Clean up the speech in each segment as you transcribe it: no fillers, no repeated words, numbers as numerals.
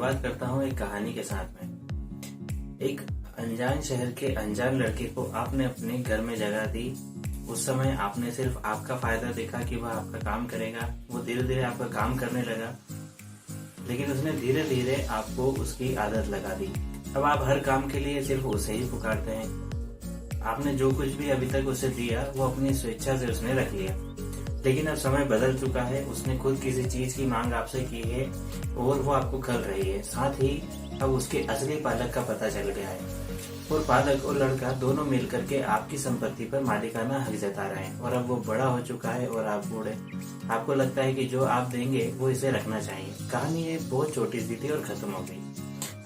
शुरुआत करता हूँ एक कहानी के साथ में। एक अनजान शहर के अनजान लड़के को आपने अपने घर में जगह दी। उस समय आपने सिर्फ आपका फायदा देखा कि वह आपका काम करेगा। वो धीरे धीरे आपका काम करने लगा, लेकिन उसने धीरे धीरे आपको उसकी आदत लगा दी। अब आप हर काम के लिए सिर्फ उसे ही पुकारते हैं। आपने जो कुछ भी अभी तक उसे दिया वो अपनी स्वेच्छा से उसने रख लिया, लेकिन अब समय बदल चुका है। उसने खुद किसी चीज की मांग आपसे की है और वो आपको कर रही है। साथ ही अब उसके असली पालक का पता चल गया है और पालक और लड़का दोनों मिलकर के आपकी संपत्ति पर मालिकाना हक जता रहे हैं। और अब वो बड़ा हो चुका है और आप बूढ़े। आपको लगता है कि जो आप देंगे वो इसे रखना चाहिए। कहानी ये बहुत छोटी सी थी और खत्म हो गई।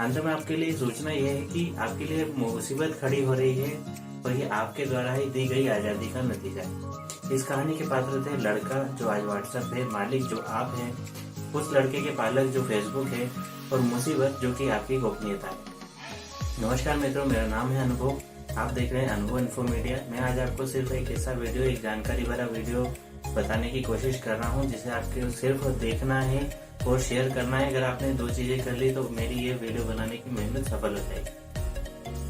अंत में आपके लिए सूचना यह है कि आपके लिए मुसीबत खड़ी हो रही है और ये आपके द्वारा ही दी गई आजादी का नतीजा है। इस कहानी के पात्र थे लड़का जो आज व्हाट्सएप है, मालिक जो आप हैं, उस लड़के के पालक जो फेसबुक है, और मुसीबत जो कि आपकी गोपनीयता है। नमस्कार मित्रों, मेरा नाम है अनुभव। आप देख रहे हैं अनुभव इन्फो मीडिया। मैं आज आपको सिर्फ एक ऐसा वीडियो, एक जानकारी भरा वीडियो बताने की कोशिश कर रहा हूं जिसे आपको सिर्फ देखना है और शेयर करना है। अगर आपने दो चीजें कर ली तो मेरी ये वीडियो बनाने की मेहनत सफल हो जाएगी।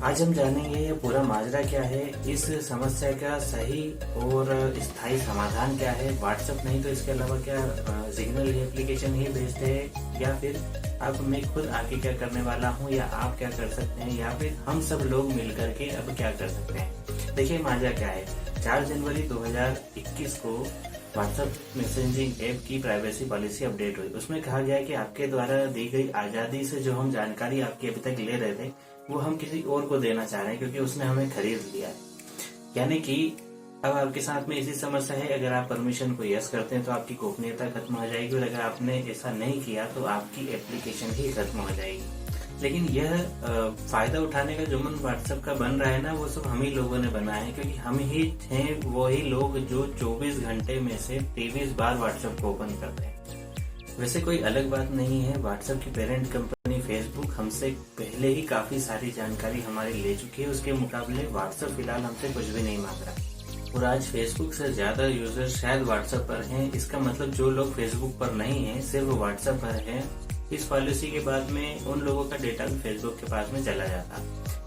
आज हम जानेंगे ये पूरा माजरा क्या है, इस समस्या का सही और स्थायी समाधान क्या है। व्हाट्सएप नहीं तो इसके अलावा क्या सिग्नल एप्लीकेशन ही बेस्ट है, या फिर अब मैं खुद आके क्या करने वाला हूँ, या आप क्या कर सकते हैं, या फिर हम सब लोग मिलकर के अब क्या कर सकते हैं। देखिए माजरा क्या है। 4 जनवरी 2021 को व्हाट्सएप मैसेजिंग ऐप की प्राइवेसी पॉलिसी अपडेट हुई। उसमें कहा गया कि आपके द्वारा दी गई आजादी से जो हम जानकारी आपकी अभी तक ले रहे थे वो हम किसी और को देना चाह रहे हैं, क्योंकि उसने हमें खरीद लिया है। यानी कि अब आपके साथ में ऐसी समस्या है, अगर आप परमिशन को यस करते हैं तो आपकी गोपनीयता खत्म हो जाएगी, और अगर आपने ऐसा नहीं किया तो आपकी एप्लीकेशन ही खत्म हो जाएगी। लेकिन यह फायदा उठाने का जो मन व्हाट्सएप का बन रहा है ना, वो सब हम ही लोगों ने बनाया है, क्योंकि हम ही हैं वही लोग जो 24 घंटे में से 23 बार व्हाट्सएप को ओपन करते हैं। वैसे कोई अलग बात नहीं है। व्हाट्सएप की पेरेंट कंपनी फेसबुक हमसे पहले ही काफी सारी जानकारी हमारी ले चुकी है। उसके मुकाबले व्हाट्सएप फिलहाल हमसे कुछ भी नहीं मांग रहा, और आज फेसबुक से ज्यादा यूजर शायद व्हाट्सएप पर हैं। इसका मतलब जो लोग फेसबुक पर नहीं हैं सिर्फ व्हाट्सएप पर हैं। इस पॉलिसी के बाद में उन लोगों का डेटा भी फेसबुक के पास में चला जाता।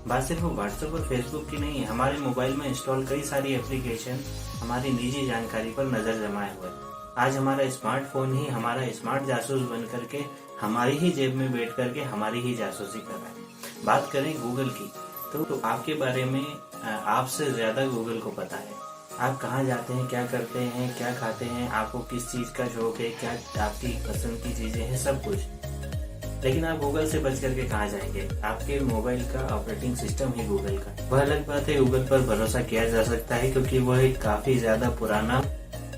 बात सिर्फ व्हाट्सएप और फेसबुक की नहीं है। हमारे मोबाइल में इंस्टॉल कई सारी एप्लीकेशन हमारी निजी जानकारी पर नजर जमाए हुए। आज हमारा स्मार्टफोन ही हमारा स्मार्ट जासूस बन करके हमारी ही जेब में बैठ करके हमारी ही जासूसी कर रहा है। बात करें गूगल की तो आपके बारे में आपसे ज्यादा गूगल को पता है। आप कहाँ जाते हैं, क्या करते हैं, क्या खाते हैं, आपको किस चीज का शौक है, क्या आपकी पसंद की चीजें हैं, सब कुछ। लेकिन आप गूगल से बच करके कहाँ जाएंगे। आपके मोबाइल का ऑपरेटिंग सिस्टम ही गूगल का। वह अलग बात है, गूगल पर भरोसा किया जा सकता है क्योंकि वह एक काफी ज्यादा पुराना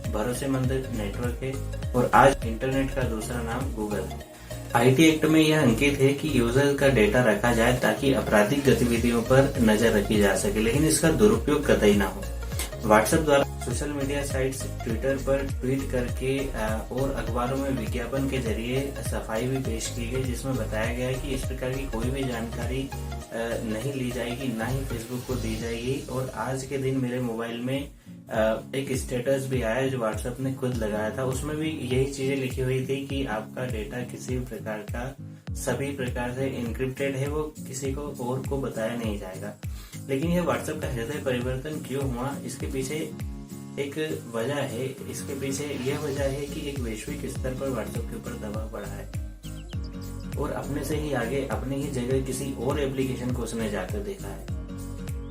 भरोसेमंद नेटवर्क है, और आज इंटरनेट का दूसरा नाम गूगल है। आईटी एक्ट में यह अंकित है कि यूजर का डेटा रखा जाए ताकि आपराधिक गतिविधियों पर नजर रखी जा सके, लेकिन इसका दुरुपयोग कतई ना हो। व्हाट्सएप द्वारा सोशल मीडिया साइट्स, ट्विटर पर ट्वीट करके और अखबारों में विज्ञापन के जरिए सफाई भी पेश की गई, जिसमें बताया गया है कि इस प्रकार की कोई भी जानकारी नहीं ली जाएगी, ना ही फेसबुक को दी जाएगी। और आज के दिन मेरे मोबाइल में एक स्टेटस भी आया जो व्हाट्सएप ने खुद लगाया था। उसमें भी यही चीजें लिखी हुई थी कि आपका डेटा किसी भी प्रकार का सभी प्रकार से इनक्रिप्टेड है, वो किसी को और को बताया नहीं जाएगा। लेकिन यह व्हाट्सएप का हृदय परिवर्तन क्यों हुआ, इसके पीछे एक वजह है। इसके पीछे यह वजह है कि एक वैश्विक स्तर पर व्हाट्सएप के ऊपर दबाव बढ़ा है, और अपने से ही आगे अपनी ही जगह किसी और एप्लीकेशन को उसने जाकर देखा है।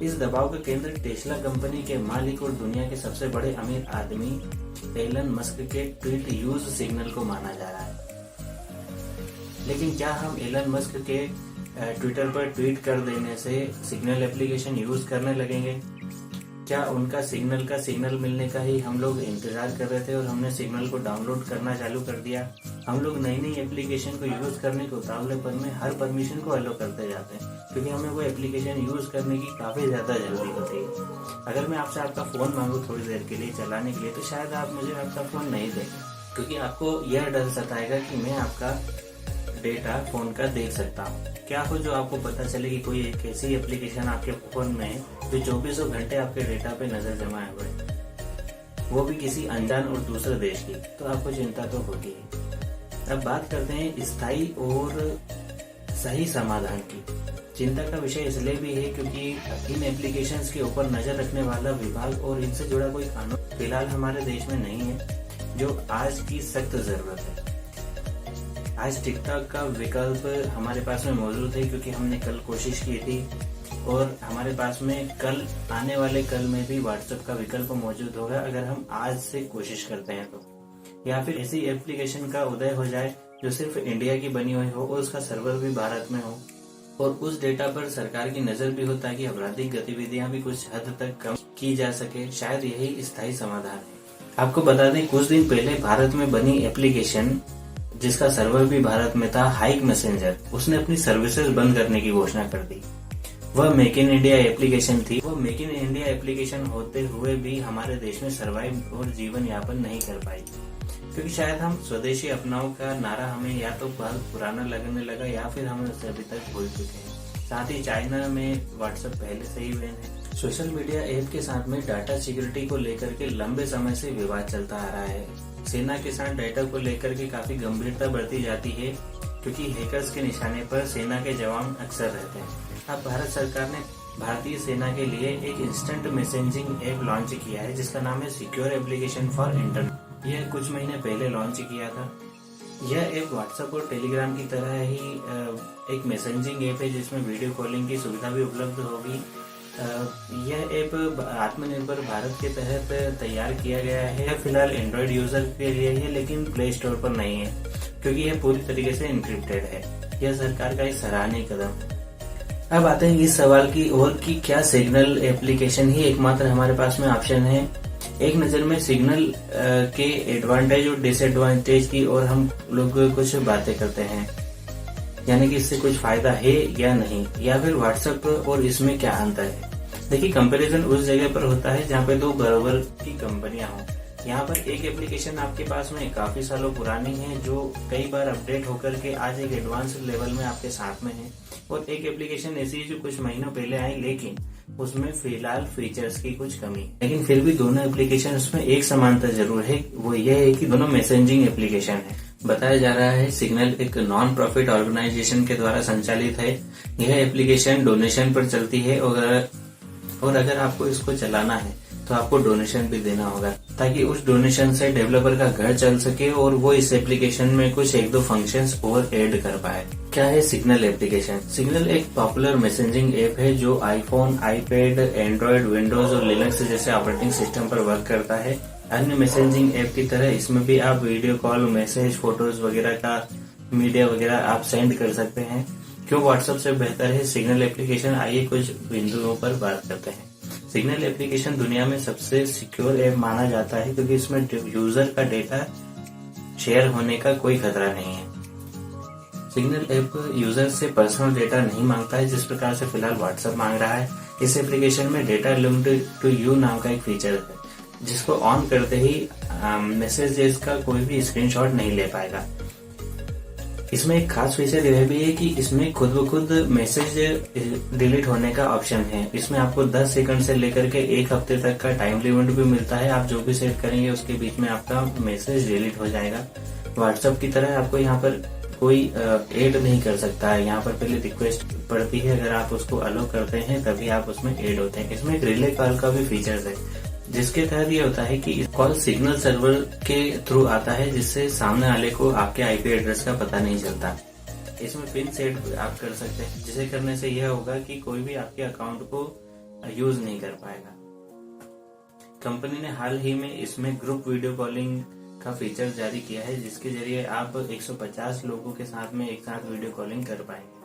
इस दबाव का केंद्र टेस्ला कंपनी के मालिक और दुनिया के सबसे बड़े अमीर आदमी एलन मस्क के ट्वीट यूज सिग्नल को माना जा रहा है। लेकिन क्या हम एलन मस्क के ट्विटर पर ट्वीट कर देने से सिग्नल एप्लीकेशन यूज करने लगेंगे? क्या उनका सिग्नल मिलने का ही हम लोग इंतजार कर रहे थे और हमने सिग्नल को डाउनलोड करना चालू कर दिया? हम लोग नई नई एप्लीकेशन को यूज करने के उतावलेपन में हर परमिशन को अलो करते जाते हैं, क्योंकि हमें वो एप्लीकेशन यूज करने की काफी ज्यादा जल्दी होती है। अगर मैं आपसे आपका फोन मांगू थोड़ी देर के लिए चलाने के लिए, तो शायद आप मुझे आपका फोन नहीं दें, क्योंकि आपको यह डर सताएगा कि मैं आपका डेटा फोन का देख सकता हूँ। क्या हो जो आपको पता चले कि कोई एक ऐसी एप्लीकेशन आपके फोन में है जो 24 घंटे आपके डेटा पे नजर जमाए हुए है, वो भी किसी अनजान और दूसरे देश की, तो आपको चिंता तो होगी। अब बात करते हैं स्थायी और सही समाधान की। चिंता का विषय इसलिए भी है क्योंकि इन एप्लीकेशंस के ऊपर नजर रखने वाला विभाग और इनसे जुड़ा कोई कानून फिलहाल हमारे देश में नहीं है, जो आज की सख्त जरूरत है। आज टिकटॉक का विकल्प हमारे पास में मौजूद है क्योंकि हमने कल कोशिश की थी, और हमारे पास में कल आने वाले कल में भी व्हाट्सएप का विकल्प मौजूद होगा अगर हम आज से कोशिश करते हैं तो। या फिर ऐसी एप्लीकेशन का उदय हो जाए जो सिर्फ इंडिया की बनी हुई हो और उसका सर्वर भी भारत में हो, और उस डेटा पर सरकार की नजर भी हो ताकि आपराधिक गतिविधियां भी कुछ हद तक कम की जा सके। शायद यही स्थायी समाधान है। आपको बता दें, कुछ दिन पहले भारत में बनी एप्लीकेशन जिसका सर्वर भी भारत में था, हाइक मैसेंजर, उसने अपनी सर्विसेज बंद करने की घोषणा कर दी। वह मेक इन इंडिया एप्लीकेशन थी। वह मेक इन इंडिया एप्लीकेशन होते हुए भी हमारे देश में सर्वाइव और जीवन यापन नहीं कर पाई, क्योंकि शायद हम स्वदेशी अपनाओ का नारा हमें या तो बहुत पुराना लगने लगा या फिर हम उसे अभी तक भूल चुके हैं। साथ ही चाइना में व्हाट्सएप पहले से ही बैन है। सोशल मीडिया ऐप के साथ में डाटा सिक्योरिटी को लेकर के लंबे समय से विवाद चलता आ रहा है। सेना के साथ डाटा को लेकर के काफी गंभीरता बढ़ती जाती है क्योंकि हैकर्स के निशाने पर सेना के जवान अक्सर रहते हैं। अब भारत सरकार ने भारतीय सेना के लिए एक इंस्टेंट मैसेजिंग ऐप लॉन्च किया है जिसका नाम है सिक्योर एप्लीकेशन फॉर इंटरनेट। यह कुछ महीने पहले लॉन्च किया था। यह ऐप व्हाट्सएप और टेलीग्राम की तरह ही एक मैसेजिंग ऐप है जिसमें वीडियो कॉलिंग की सुविधा भी उपलब्ध होगी। यह ऐप आत्मनिर्भर भारत के तहत तैयार किया गया है। फिलहाल एंड्रॉइड यूजर के लिए है लेकिन प्ले स्टोर पर नहीं है क्योंकि यह पूरी तरीके से एन्क्रिप्टेड है। यह सरकार का एक सराहनीय कदम है। अब आते हैं इस सवाल की ओर कि क्या सिग्नल एप्लीकेशन ही एकमात्र हमारे पास में ऑप्शन है। एक नजर में सिग्नल के एडवांटेज और डिसएडवांटेज की और हम लोग कुछ बातें करते हैं, यानी कि इससे कुछ फायदा है या नहीं, या फिर व्हाट्सएप और इसमें क्या अंतर है। देखिए, कंपैरिजन उस जगह पर होता है जहाँ पे दो बराबर की कंपनियां हों। यहाँ पर एक एप्लीकेशन आपके पास में काफी सालों पुरानी है जो कई बार अपडेट होकर के आज एक एडवांस लेवल में आपके साथ में है, और एक एप्लीकेशन ऐसी है जो कुछ महीनों पहले आई लेकिन उसमें फिलहाल फीचर्स की कुछ कमी है। लेकिन फिर भी दोनों एप्लीकेशन में एक समानता जरूर है, वो यह है कि दोनों मैसेजिंग एप्लीकेशन है। बताया जा रहा है सिग्नल एक नॉन प्रॉफिट ऑर्गेनाइजेशन के द्वारा संचालित है। यह एप्लीकेशन डोनेशन पर चलती है और अगर आपको इसको चलाना है तो आपको डोनेशन भी देना होगा ताकि उस डोनेशन से डेवलपर का घर चल सके और वो इस एप्लीकेशन में कुछ एक दो फंक्शंस और ऐड कर पाए। क्या है सिग्नल एप्लीकेशन? सिग्नल एक पॉपुलर मैसेजिंग ऐप है जो आईफोन, आईपैड, एंड्रॉइड, विंडोज और लिनक्स जैसे ऑपरेटिंग सिस्टम पर वर्क करता है। अन्य मैसेजिंग ऐप की तरह इसमें भी आप वीडियो कॉल, मैसेज, फोटोज वगैरह का मीडिया वगैरह आप सेंड कर सकते हैं। क्यों व्हाट्सएप से बेहतर है सिग्नल एप्लीकेशन? आइए कुछ बिंदुओं पर बात करते हैं। सिग्नल एप्लीकेशन दुनिया में सबसे सिक्योर ऐप माना जाता है क्योंकि इसमें यूजर का डेटा शेयर होने का कोई खतरा नहीं है। सिग्नल ऐप यूजर से पर्सनल डेटा नहीं मांगता है जिस प्रकार से फिलहाल व्हाट्सएप मांग रहा है। इस एप्लीकेशन में डेटा लिंक्ड टू यू नाम का एक फीचर है जिसको ऑन करते ही मैसेजेस का कोई भी स्क्रीनशॉट नहीं ले पाएगा। इसमें एक खास फीचर यह भी है कि इसमें खुद ब खुद मैसेज डिलीट होने का ऑप्शन है। इसमें आपको 10 सेकंड से लेकर के 1 हफ्ते तक का टाइम लिमिट भी मिलता है। आप जो भी सेट करेंगे उसके बीच में आपका मैसेज डिलीट हो जाएगा। व्हाट्सएप की तरह आपको यहाँ पर कोई ऐड नहीं कर सकता है। यहाँ पर पहले रिक्वेस्ट पड़ती है, अगर आप उसको अलो करते हैं तभी आप उसमें ऐड होते हैं। इसमें एक रिले कॉल का भी फीचर है जिसके तहत ये होता है कि कॉल सिग्नल सर्वर के थ्रू आता है जिससे सामने वाले को आपके आईपी एड्रेस का पता नहीं चलता। इसमें पिन सेट आप कर सकते हैं जिसे करने से यह होगा कि कोई भी आपके अकाउंट को यूज नहीं कर पाएगा। कंपनी ने हाल ही में इसमें ग्रुप वीडियो कॉलिंग का फीचर जारी किया है जिसके जरिए आप 150 लोगों के साथ में एक साथ वीडियो कॉलिंग कर पाएंगे।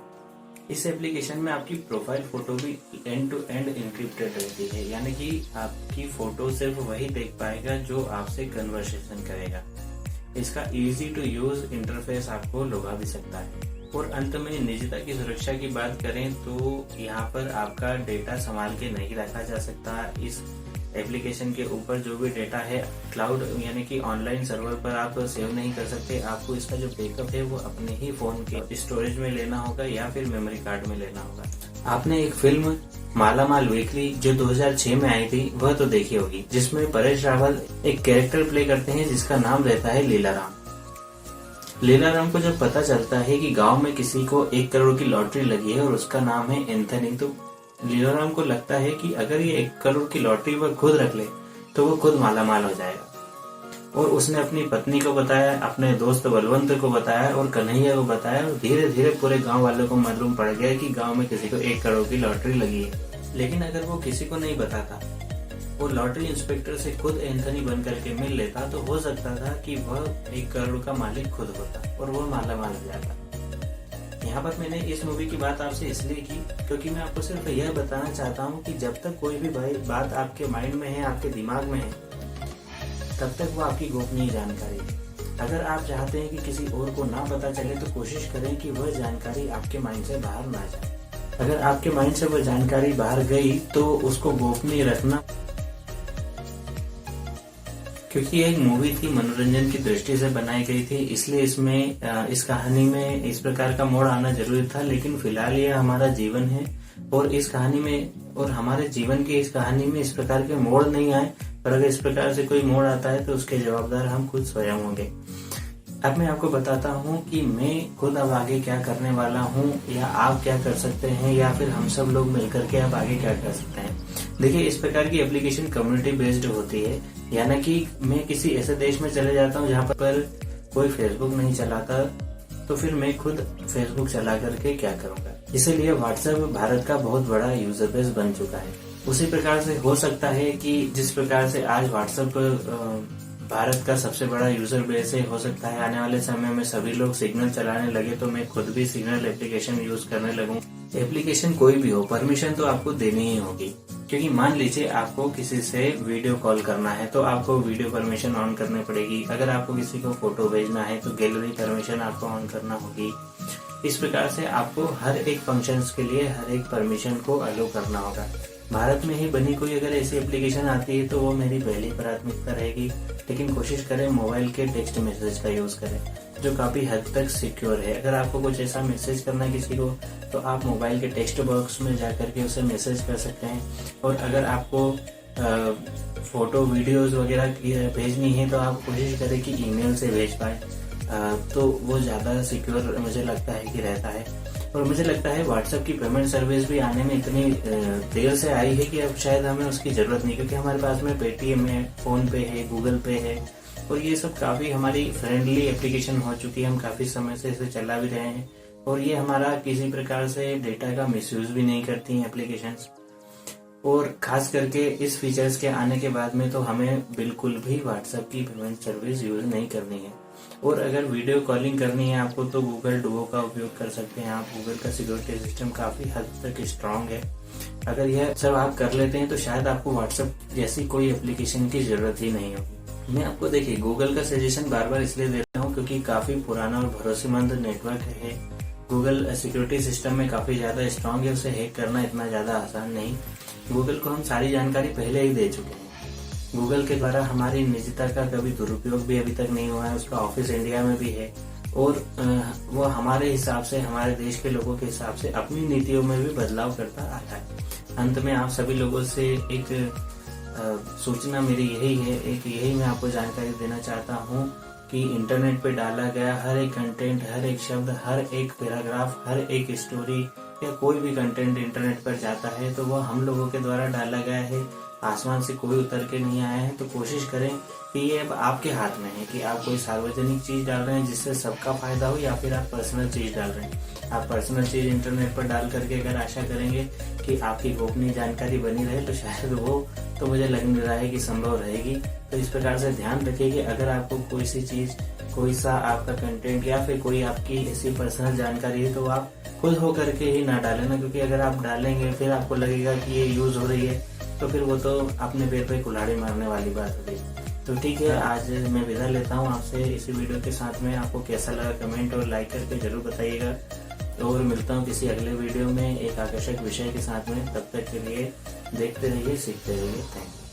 इस एप्लीकेशन में आपकी प्रोफाइल फोटो भी एंड टू एंड इंक्रिप्टेड रहती है, यानी कि आपकी फोटो सिर्फ वही देख पाएगा जो आपसे कन्वर्सेशन करेगा। इसका इजी टू यूज इंटरफेस आपको लुभा भी सकता है। और अंत में निजता की सुरक्षा की बात करें तो यहाँ पर आपका डेटा संभाल के नहीं रखा जा सकता। इस एप्लीकेशन के ऊपर जो भी डेटा है क्लाउड यानी कि ऑनलाइन सर्वर पर आप सेव नहीं कर सकते। आपको इसका जो बैकअप है वो अपने ही फोन के स्टोरेज में लेना होगा या फिर मेमोरी कार्ड में लेना होगा। आपने एक फिल्म मालामाल वीकली जो 2006 में आई थी वह तो देखी होगी, जिसमें परेश रावल एक कैरेक्टर प्ले करते हैं जिसका नाम रहता है लीलाराम। लीलाराम को जब पता चलता है कि गांव में किसी को 1 करोड़ की लॉटरी लगी है और उसका नाम है एंथनी, तो लीलाराम को लगता है कि अगर ये 1 करोड़ की लॉटरी वह खुद रख ले तो वो खुद मालामाल हो जाएगा। और उसने अपनी पत्नी को बताया, अपने दोस्त बलवंत को बताया और कन्हैया को बताया, और धीरे धीरे पूरे गांव वालों को मालूम पड़ गया कि गांव में किसी को 1 करोड़ की लॉटरी लगी है। लेकिन अगर वो किसी को नहीं बताता, वो लॉटरी इंस्पेक्टर से खुद एंथनी बन करके मिल लेता, तो हो सकता था कि वह 1 करोड़ का मालिक खुद होता और वह मालामाल हो जाता। यहाँ पर मैंने इस मूवी की बात आपसे इसलिए की क्योंकि मैं आपको सिर्फ यह बताना चाहता हूँ कि जब तक कोई भी बात आपके माइंड में है, आपके दिमाग में है, तब तक वो आपकी गोपनीय जानकारी है। अगर आप चाहते हैं कि किसी और को ना पता चले तो कोशिश करें कि वह जानकारी आपके माइंड से बाहर ना जाए। अगर आपके माइंड से वह जानकारी बाहर गई तो उसको गोपनीय रखना, क्योंकि एक मूवी थी, मनोरंजन की दृष्टि से बनाई गई थी, इसलिए इसमें इस कहानी में इस प्रकार का मोड़ आना जरूरी था। लेकिन फिलहाल यह हमारा जीवन है और इस कहानी में और हमारे जीवन की इस कहानी में इस प्रकार के मोड़ नहीं आए, पर अगर इस प्रकार से कोई मोड़ आता है तो उसके जवाबदार हम खुद स्वयं होंगे। अब मैं आपको बताता हूँ कि मैं खुद अब आगे क्या करने वाला हूँ, या आप क्या कर सकते हैं, या फिर हम सब लोग मिलकर के अब आगे क्या कर सकते हैं। देखिए, इस प्रकार की एप्लीकेशन कम्युनिटी बेस्ड होती है, यानी कि मैं किसी ऐसे देश में चले जाता हूँ जहाँ पर कोई फेसबुक नहीं चलाता, तो फिर मैं खुद फेसबुक चला करके क्या करूँगा। इसीलिए व्हाट्सएप भारत का बहुत बड़ा यूजर बेस बन चुका है। उसी प्रकार से हो सकता है कि जिस प्रकार से आज व्हाट्सएप भारत का सबसे बड़ा यूजर बेस है, हो सकता है आने वाले समय में सभी लोग सिग्नल चलाने लगे तो मैं खुद भी सिग्नल एप्लीकेशन यूज करने लगूं। एप्लीकेशन कोई भी हो, परमिशन तो आपको देनी ही होगी, क्योंकि मान लीजिए आपको किसी से वीडियो कॉल करना है तो आपको वीडियो परमिशन ऑन करनी पड़ेगी। अगर आपको किसी को फोटो भेजना है तो गैलरी परमिशन आपको ऑन करना होगी। इस प्रकार से आपको हर एक फंक्शंस के लिए हर एक परमिशन को अलो करना होगा। भारत में ही बनी कोई अगर ऐसी एप्लीकेशन आती है तो वो मेरी पहली प्राथमिकता रहेगी, लेकिन कोशिश करें मोबाइल के टेक्स्ट मैसेज का यूज करें, जो काफी हद तक सिक्योर है। अगर आपको कुछ ऐसा मैसेज करना है किसी को तो आप मोबाइल के टेक्स्ट बॉक्स में जाकर के उसे मैसेज कर सकते हैं। और अगर आपको फोटो वीडियोस वगैरह भेजनी है तो आप कोशिश करें कि ईमेल से भेज पाए, तो वो ज्यादा सिक्योर मुझे लगता है कि रहता है। और मुझे लगता है व्हाट्सएप की पेमेंट सर्विस भी आने में इतनी देर से आई है कि अब शायद हमें उसकी जरूरत नहीं, क्योंकि हमारे पास में पेटीएम है, फोन पे है, गूगल पे है, और ये सब काफी हमारी फ्रेंडली एप्लीकेशन हो चुकी है। हम काफी समय से इसे चला भी रहे हैं और ये हमारा किसी प्रकार से डेटा का मिसयूज भी नहीं करती हैं एप्लीकेशंस। और खास करके इस फीचर्स के आने के बाद में तो हमें बिल्कुल भी व्हाट्सएप की पेमेंट सर्विस यूज नहीं करनी है। और अगर वीडियो कॉलिंग करनी है आपको तो गूगल डुओ का उपयोग कर सकते हैं आप। गूगल का सिक्योरिटी सिस्टम काफी हद तक स्ट्रांग है। अगर यह सब आप कर लेते हैं तो शायद आपको व्हाट्सएप जैसी कोई एप्लीकेशन की जरूरत ही नहीं होगी। मैं आपको देखिए गूगल का सजेशन बार बार इसलिए दे रहा हूँ क्योंकि काफी पुराना और भरोसेमंद नेटवर्क है। गूगल सिक्योरिटी सिस्टम में काफी ज्यादा स्ट्रांग है, उसे हैक करना इतना ज्यादा आसान नहीं। गूगल को हम सारी जानकारी पहले ही दे चुके हैं। गूगल के द्वारा हमारी निजता का कभी दुरुपयोग भी अभी तक नहीं हुआ है। उसका ऑफिस इंडिया में भी है और वो हमारे हिसाब से, हमारे देश के लोगों के हिसाब से अपनी नीतियों में भी बदलाव करता आता है। अंत में आप सभी लोगों से एक सूचना मेरी यही है, यही मैं आपको जानकारी देना चाहता हूँ कि इंटरनेट पे डाला गया हर एक कंटेंट, हर एक शब्द, हर एक पैराग्राफ, हर एक स्टोरी या कोई भी कंटेंट इंटरनेट पर जाता है तो वह हम लोगों के द्वारा डाला गया है। आसमान से कोई उतर के नहीं आया है। तो कोशिश करें कि ये अब आपके हाथ में है कि आप कोई सार्वजनिक चीज डाल रहे हैं जिससे सबका फायदा हो, या फिर आप पर्सनल चीज डाल रहे हैं। आप पर्सनल चीज इंटरनेट पर डाल करके अगर आशा करेंगे कि आपकी गोपनीय जानकारी बनी रहे तो शायद वो तो मुझे लग नहीं रहा है कि संभव रहेगी। तो इस प्रकार से ध्यान रखिए कि अगर आपको कोई सी चीज, कोई सा आपका कंटेंट या फिर कोई आपकी ऐसी पर्सनल जानकारी है तो आप खुद होकर के ही ना डालें ना, क्योंकि अगर आप डालेंगे फिर आपको लगेगा कि ये यूज हो रही है तो फिर वो तो अपने पैर पे कुल्हाड़ी मारने वाली बात होगी। तो ठीक है, आज मैं विदा लेता हूँ आपसे इसी वीडियो के साथ में। आपको कैसा लगा कमेंट और लाइक करके जरूर बताइएगा और मिलता हूँ किसी अगले वीडियो में एक आकर्षक विषय के साथ में। तब तक के लिए देखते रहिए, सीखते रहिए। Thank you.